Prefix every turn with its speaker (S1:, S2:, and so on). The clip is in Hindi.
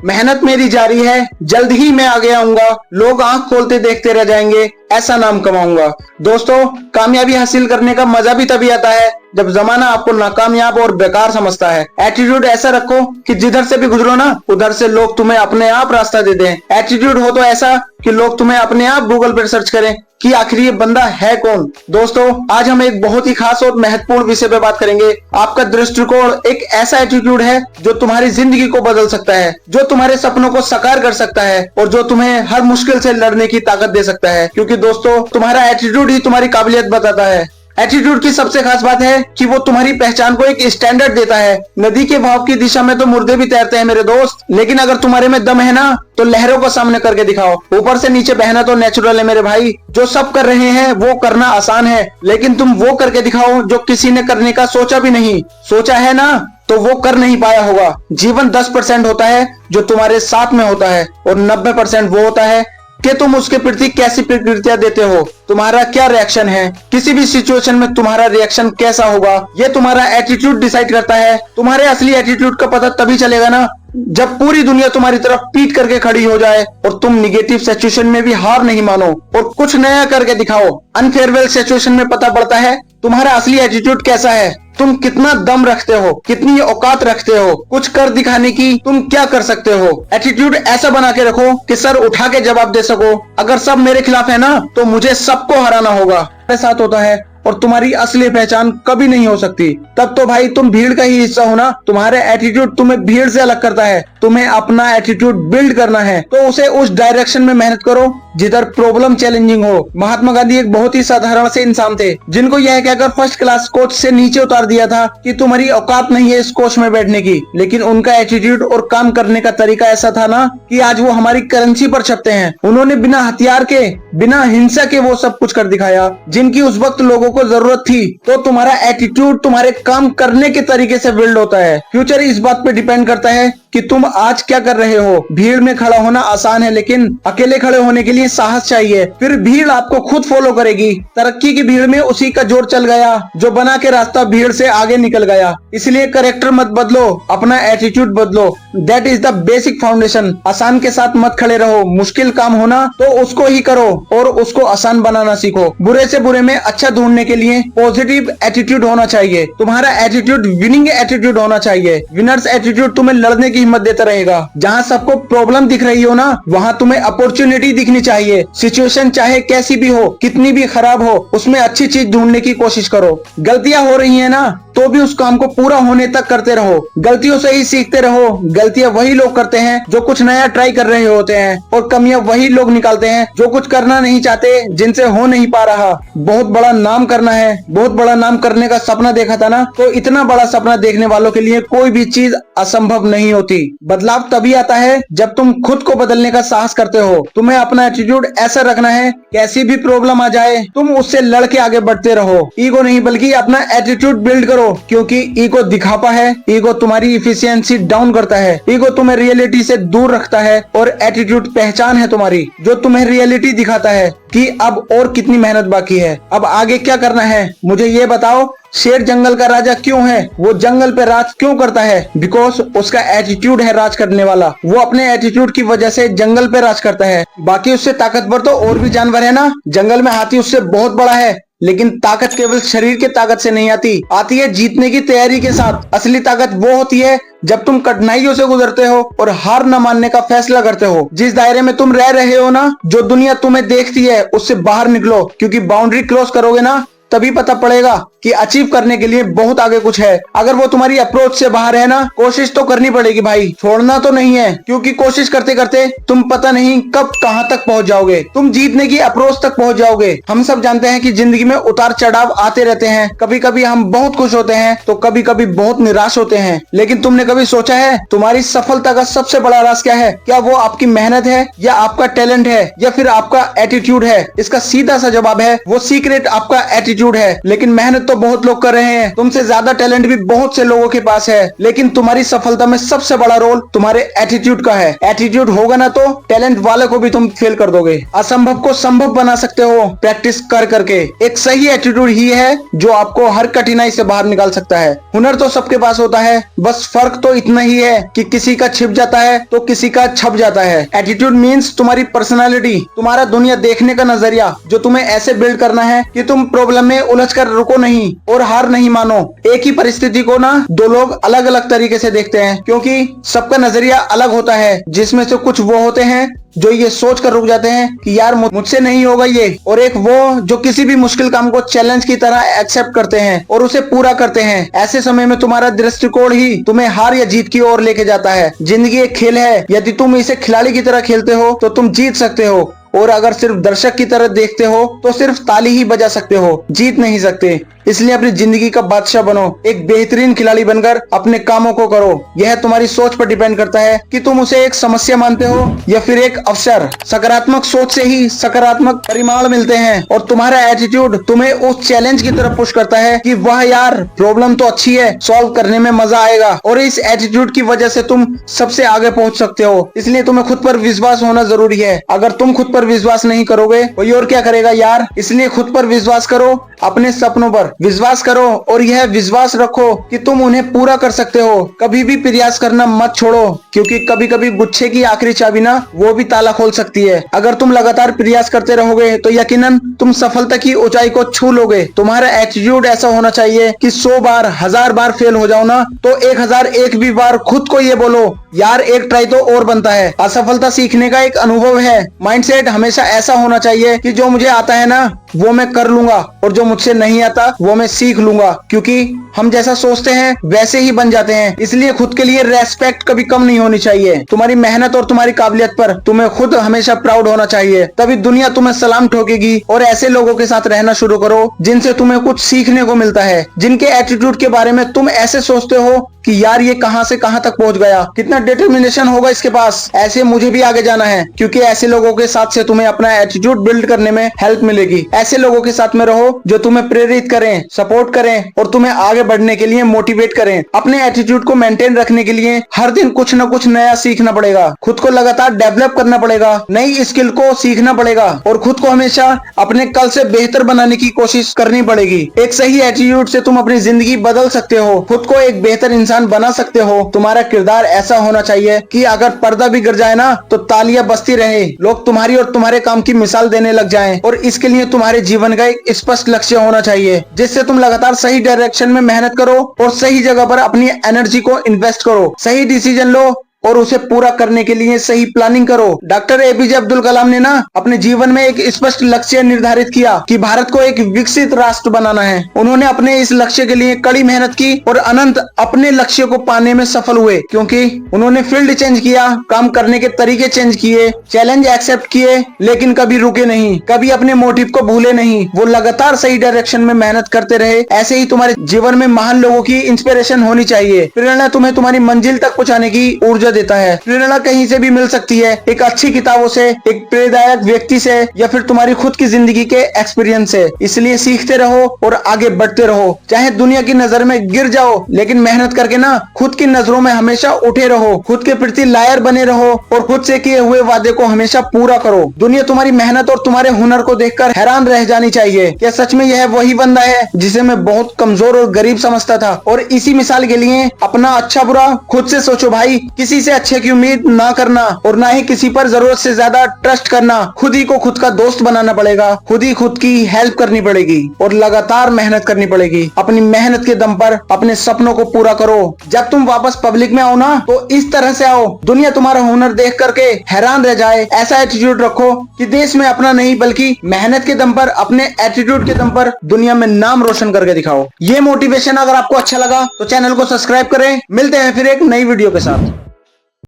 S1: मेहनत मेरी जारी है, जल्द ही मैं आगे आऊंगा, लोग आंख खोलते देखते रह जाएंगे, ऐसा नाम कमाऊंगा। दोस्तों, कामयाबी हासिल करने का मजा भी तभी आता है जब जमाना आपको नाकामयाब और बेकार समझता है। एटीट्यूड ऐसा रखो कि जिधर से भी गुजरो ना, उधर से लोग तुम्हें अपने आप रास्ता दे दें। एटीट्यूड हो तो ऐसा कि लोग तुम्हें अपने आप गूगल पर सर्च करें कि आखिर ये बंदा है कौन। दोस्तों, आज हम एक बहुत ही खास और महत्वपूर्ण विषय पे बात करेंगे। आपका दृष्टिकोण एक ऐसा एटीट्यूड है जो तुम्हारी जिंदगी को बदल सकता है, जो तुम्हारे सपनों को साकार कर सकता है और जो तुम्हें हर मुश्किल से लड़ने की ताकत दे सकता है। क्योंकि दोस्तों, तुम्हारा एटीट्यूड ही तुम्हारी काबिलियत बताता है। एटीट्यूड की सबसे खास बात है कि वो तुम्हारी पहचान को एक स्टैंडर्ड देता है। नदी के बहाव की दिशा में तो मुर्दे भी तैरते हैं मेरे दोस्त, लेकिन अगर तुम्हारे में दम है ना, तो लहरों को सामने करके दिखाओ। ऊपर से नीचे बहना तो नेचुरल है मेरे भाई। जो सब कर रहे हैं वो करना आसान है, लेकिन तुम वो करके दिखाओ जो किसी ने करने का सोचा भी नहीं। सोचा है ना, तो वो कर नहीं पाया होगा। जीवन 10% होता है जो तुम्हारे साथ में होता है, और 90% वो होता है कि तुम उसके प्रति कैसी प्रतिक्रिया देते हो, तुम्हारा क्या रिएक्शन है। किसी भी सिचुएशन में तुम्हारा रिएक्शन कैसा होगा, ये तुम्हारा एटीट्यूड डिसाइड करता है। तुम्हारे असली एटीट्यूड का पता तभी चलेगा ना, जब पूरी दुनिया तुम्हारी तरफ पीट करके खड़ी हो जाए और तुम निगेटिव सिचुएशन में भी हार नहीं मानो और कुछ नया करके दिखाओ। अनफेयरवेल सिचुएशन में पता पड़ता है तुम्हारा असली एटीट्यूड कैसा है। तुम कितना दम रखते हो, कितनी औकात रखते हो, कुछ कर दिखाने की तुम क्या कर सकते हो। एटीट्यूड ऐसा बना के रखो कि सर उठा के जवाब दे सको। अगर सब मेरे खिलाफ है ना, तो मुझे सबको हराना होगा। मेरे साथ होता है और तुम्हारी असली पहचान कभी नहीं हो सकती। तब तो भाई तुम भीड़ का ही हिस्सा हो ना। तुम्हारे एटीट्यूड तुम्हें भीड़ से अलग करता है। तुम्हें अपना एटीट्यूड बिल्ड करना है तो उसे उस डायरेक्शन में मेहनत करो जिधर प्रॉब्लम चैलेंजिंग हो। महात्मा गांधी एक बहुत ही साधारण से इंसान थे, जिनको यह कहकर फर्स्ट क्लास कोच से नीचे उतार दिया था कि तुम्हारी औकात नहीं है इस कोच में बैठने की। लेकिन उनका एटीट्यूड और काम करने का तरीका ऐसा था ना कि आज वो हमारी करेंसी पर छपते हैं। उन्होंने बिना हथियार के, बिना हिंसा के वो सब कुछ कर दिखाया जिनकी उस वक्त लोगों को जरूरत थी। तो तुम्हारा एटीट्यूड तुम्हारे काम करने के तरीके से बिल्ड होता है। फ्यूचर इस बात पे डिपेंड करता है कि तुम आज क्या कर रहे हो। भीड़ में खड़ा होना आसान है, लेकिन अकेले खड़े होने के लिए साहस चाहिए। फिर भीड़ आपको खुद फॉलो करेगी। तरक्की की भीड़ में उसी का जोर चल गया जो बना के रास्ता भीड़ से आगे निकल गया। इसलिए कैरेक्टर मत बदलो, अपना एटीट्यूड बदलो। That is the basic foundation. आसान के साथ मत खड़े रहो। मुश्किल काम होना तो उसको ही करो और उसको आसान बनाना सीखो। बुरे से बुरे में अच्छा ढूंढने के लिए पॉजिटिव एटीट्यूड होना चाहिए। तुम्हारा एटीट्यूड विनिंग एटीट्यूड होना चाहिए। विनर्स एटीट्यूड तुम्हें लड़ने की हिम्मत देता रहेगा। जहाँ सबको प्रॉब्लम दिख रही हो ना, वहाँ तुम्हें अपॉर्चुनिटी दिखनी चाहिए। सिचुएशन चाहे कैसी भी हो, कितनी भी खराब हो, उसमें अच्छी चीज ढूंढने की कोशिश करो। गलतियां हो रही है ना, तो भी उस काम को पूरा होने तक करते रहो। गलतियों से ही सीखते रहो। गलतियां वही लोग करते हैं जो कुछ नया ट्राई कर रहे होते हैं, और कमियां वही लोग निकालते हैं जो कुछ करना नहीं चाहते, जिनसे हो नहीं पा रहा। बहुत बड़ा नाम करना है, बहुत बड़ा नाम करने का सपना देखा था ना, तो इतना बड़ा सपना देखने वालों के लिए कोई भी चीज असंभव नहीं होती। बदलाव तभी आता है जब तुम खुद को बदलने का साहस करते हो। तुम्हें अपना एटीट्यूड ऐसा रखना है, कैसी भी प्रॉब्लम आ जाए तुम उससे लड़ के आगे बढ़ते रहो। ईगो नहीं, बल्कि अपना एटीट्यूड बिल्ड करो, क्योंकि ईगो दिखावा है। ईगो तुम्हारी इफिशियंसी डाउन करता है। ईगो तुम्हें रियलिटी से दूर रखता है, और एटीट्यूड पहचान है तुम्हारी जो तुम्हें रियलिटी दिखाता है कि अब और कितनी मेहनत बाकी है, अब आगे क्या करना है। मुझे ये बताओ, शेर जंगल का राजा क्यों है? वो जंगल पे राज क्यों करता है? बिकॉज उसका एटीट्यूड है राज करने वाला। वो अपने एटीट्यूड की वजह से जंगल पे राज करता है। बाकी उससे ताकतवर तो और भी जानवर है ना। जंगल में हाथी उससे बहुत बड़ा है, लेकिन ताकत केवल शरीर के ताकत से नहीं आती है जीतने की तैयारी के साथ। असली ताकत वो होती है जब तुम कठिनाइयों से गुजरते हो और हार न मानने का फैसला करते हो। जिस दायरे में तुम रह रहे हो ना, जो दुनिया तुम्हें देखती है, उससे बाहर निकलो, क्योंकि बाउंड्री क्रॉस करोगे ना, तभी पता पड़ेगा कि अचीव करने के लिए बहुत आगे कुछ है। अगर वो तुम्हारी अप्रोच से बाहर है ना, कोशिश तो करनी पड़ेगी भाई, छोड़ना तो नहीं है। क्योंकि कोशिश करते करते तुम पता नहीं कब कहां तक पहुंच जाओगे। तुम जीतने की अप्रोच तक पहुंच जाओगे। हम सब जानते हैं कि जिंदगी में उतार चढ़ाव आते रहते हैं। कभी कभी हम बहुत खुश होते हैं तो कभी कभी बहुत निराश होते हैं। लेकिन तुमने कभी सोचा है तुम्हारी सफलता का सबसे बड़ा राज क्या है? क्या वो आपकी मेहनत है, या आपका टैलेंट है, या फिर आपका एटीट्यूड है? इसका सीधा सा जवाब है, वो सीक्रेट आपका एटीट्यूड एटीट्यूड है, लेकिन मेहनत तो बहुत लोग कर रहे हैं। तुमसे ज्यादा टैलेंट भी बहुत से लोगों के पास है, लेकिन तुम्हारी सफलता में सबसे बड़ा रोल तुम्हारे एटीट्यूड का है। एटीट्यूड होगा ना तो टैलेंट वाले को भी तुम फेल कर दोगे। असंभव को संभव बना सकते हो प्रैक्टिस कर करके। एक सही एटीट्यूड ही है जो आपको हर कठिनाई से बाहर निकाल सकता है। हुनर तो सबके पास होता है, बस फर्क तो इतना ही है कि किसी का छिप जाता है तो किसी का छप जाता है। एटीट्यूड मीन्स तुम्हारी पर्सनालिटी, तुम्हारा दुनिया देखने का नजरिया, जो तुम्हें ऐसे बिल्ड करना है कि तुम प्रॉब्लम में उलझ कर रुको नहीं और हार नहीं मानो। एक ही परिस्थिति को ना दो लोग अलग अलग तरीके से देखते हैं, क्योंकि सबका नजरिया अलग होता है। जिसमें से कुछ वो होते हैं जो ये सोच कर रुक जाते हैं कि यार मुझसे नहीं होगा ये, और एक वो जो किसी भी मुश्किल काम को चैलेंज की तरह एक्सेप्ट करते हैं और उसे पूरा करते हैं। ऐसे समय में तुम्हारा दृष्टिकोण ही तुम्हें हार या जीत की ओर लेके जाता है। जिंदगी एक खेल है, यदि तुम इसे खिलाड़ी की तरह खेलते हो तो तुम जीत सकते हो, और अगर सिर्फ दर्शक की तरह देखते हो तो सिर्फ ताली ही बजा सकते हो, जीत नहीं सकते। इसलिए अपनी जिंदगी का बादशाह बनो, एक बेहतरीन खिलाड़ी बनकर अपने कामों को करो। यह तुम्हारी सोच पर डिपेंड करता है कि तुम उसे एक समस्या मानते हो या फिर एक अवसर। सकारात्मक सोच से ही सकारात्मक परिणाम मिलते हैं, और तुम्हारा एटीट्यूड तुम्हें उस चैलेंज की तरफ पुश करता है कि वाह यार प्रॉब्लम तो अच्छी है, सॉल्व करने में मजा आएगा, और इस एटीट्यूड की वजह से तुम सबसे आगे पहुंच सकते हो। इसलिए तुम्हें खुद पर विश्वास होना जरूरी है। अगर तुम खुद पर विश्वास नहीं करोगे कोई और क्या करेगा यार। इसलिए खुद पर विश्वास करो, अपने सपनों पर विश्वास करो, और यह विश्वास रखो कि तुम उन्हें पूरा कर सकते हो। कभी भी प्रयास करना मत छोड़ो, क्योंकि कभी कभी गुच्छे की आखिरी चाबी ना वो भी ताला खोल सकती है। अगर तुम लगातार प्रयास करते रहोगे तो यकीनन तुम सफलता की ऊंचाई को छू लोगे। तुम्हारा एटीट्यूड ऐसा होना चाहिए कि 100 बार 1000 बार फेल हो जाओ ना तो 1001 भी बार खुद को ये बोलो यार एक ट्राई तो और बनता है। असफलता सीखने का एक अनुभव है। माइंडसेट हमेशा ऐसा होना चाहिए कि जो मुझे आता है ना वो मैं कर लूंगा, और जो मुझसे नहीं आता वो मैं सीख लूंगा, क्योंकि हम जैसा सोचते हैं वैसे ही बन जाते हैं। इसलिए खुद के लिए रेस्पेक्ट कभी कम नहीं होनी चाहिए। तुम्हारी मेहनत और तुम्हारी काबिलियत पर तुम्हें खुद हमेशा प्राउड होना चाहिए, तभी दुनिया तुम्हें सलाम ठोकेगी। और ऐसे लोगों के साथ रहना शुरू करो जिनसे तुम्हें कुछ सीखने को मिलता है, जिनके एटीट्यूड के बारे में तुम ऐसे सोचते हो कि यार ये कहां से कहां तक पहुंच गया, कितना डिटर्मिनेशन होगा इसके पास, ऐसे मुझे भी आगे जाना है। क्योंकि ऐसे लोगों के साथ से तुम्हें अपना एटीट्यूड बिल्ड करने में हेल्प मिलेगी। ऐसे लोगों के साथ में रहो जो तुम्हें प्रेरित करें, सपोर्ट करें और तुम्हें आगे बढ़ने के लिए मोटिवेट करें। अपने एटीट्यूड को मेंटेन रखने के लिए हर दिन कुछ न कुछ नया सीखना पड़ेगा, खुद को लगातार डेवलप करना पड़ेगा, नई स्किल को सीखना पड़ेगा, और खुद को हमेशा अपने कल से बेहतर बनाने की कोशिश करनी पड़ेगी। एक सही एटीट्यूड से तुम अपनी जिंदगी बदल सकते हो, खुद को एक बेहतर इंसान बना सकते हो। तुम्हारा किरदार ऐसा होना चाहिए कि अगर पर्दा भी गिर जाए ना तो तालियां बजती रहे, लोग तुम्हारी और तुम्हारे काम की मिसाल देने लग जाएं। और इसके लिए तुम्हारे जीवन का एक स्पष्ट लक्ष्य होना चाहिए, जिससे तुम लगातार सही डायरेक्शन में मेहनत करो और सही जगह पर अपनी एनर्जी को इन्वेस्ट करो। सही डिसीजन लो और उसे पूरा करने के लिए सही प्लानिंग करो। डॉक्टर एपीजे अब्दुल कलाम ने ना अपने जीवन में एक स्पष्ट लक्ष्य निर्धारित किया कि भारत को एक विकसित राष्ट्र बनाना है। उन्होंने अपने इस लक्ष्य के लिए कड़ी मेहनत की और अनंत अपने लक्ष्य को पाने में सफल हुए, क्योंकि उन्होंने फील्ड चेंज किया, काम करने के तरीके चेंज किए, चैलेंज एक्सेप्ट किए, लेकिन कभी रुके नहीं, कभी अपने मोटिव को भूले नहीं। वो लगातार सही डायरेक्शन में मेहनत करते रहे। ऐसे ही तुम्हारे जीवन में महान लोगों की इंस्पिरेशन होनी चाहिए। प्रेरणा तुम्हें तुम्हारी मंजिल तक पहुंचाने की ऊर्जा देता है। प्रेरणा कहीं से भी मिल सकती है, एक अच्छी किताबों से, एक प्रेरणादायक व्यक्ति से, या फिर तुम्हारी खुद की जिंदगी के एक्सपीरियंस से। इसलिए सीखते रहो और आगे बढ़ते रहो, चाहे दुनिया की नजर में गिर जाओ, लेकिन मेहनत करके ना खुद की नजरों में हमेशा उठे रहो। खुद के प्रति लायर बने रहो और खुद से किए हुए वादे को हमेशा पूरा करो। दुनिया तुम्हारी मेहनत और तुम्हारे हुनर को देखकर हैरान रह जानी चाहिए। क्या सच में यह वही बंदा है जिसे मैं बहुत कमजोर और गरीब समझता था? और इसी मिसाल के लिए अपना अच्छा बुरा खुद से सोचो भाई। किसी से अच्छे की उम्मीद ना करना और ना ही किसी पर जरूरत से ज्यादा ट्रस्ट करना। खुद ही को खुद का दोस्त बनाना पड़ेगा, खुद ही खुद की हेल्प करनी पड़ेगी और लगातार मेहनत करनी पड़ेगी। अपनी मेहनत के दम पर अपने सपनों को पूरा करो। जब तुम वापस पब्लिक में आओ ना तो इस तरह से आओ दुनिया तुम्हारा हुनर देख करके हैरान रह जाए। ऐसा एटीट्यूड रखो कि देश में अपना नहीं बल्कि मेहनत के दम पर, अपने एटीट्यूड के दम पर दुनिया में नाम रोशन करके दिखाओ। ये मोटिवेशन अगर आपको अच्छा लगा तो चैनल को सब्सक्राइब करें। मिलते हैं फिर एक नई वीडियो के साथ।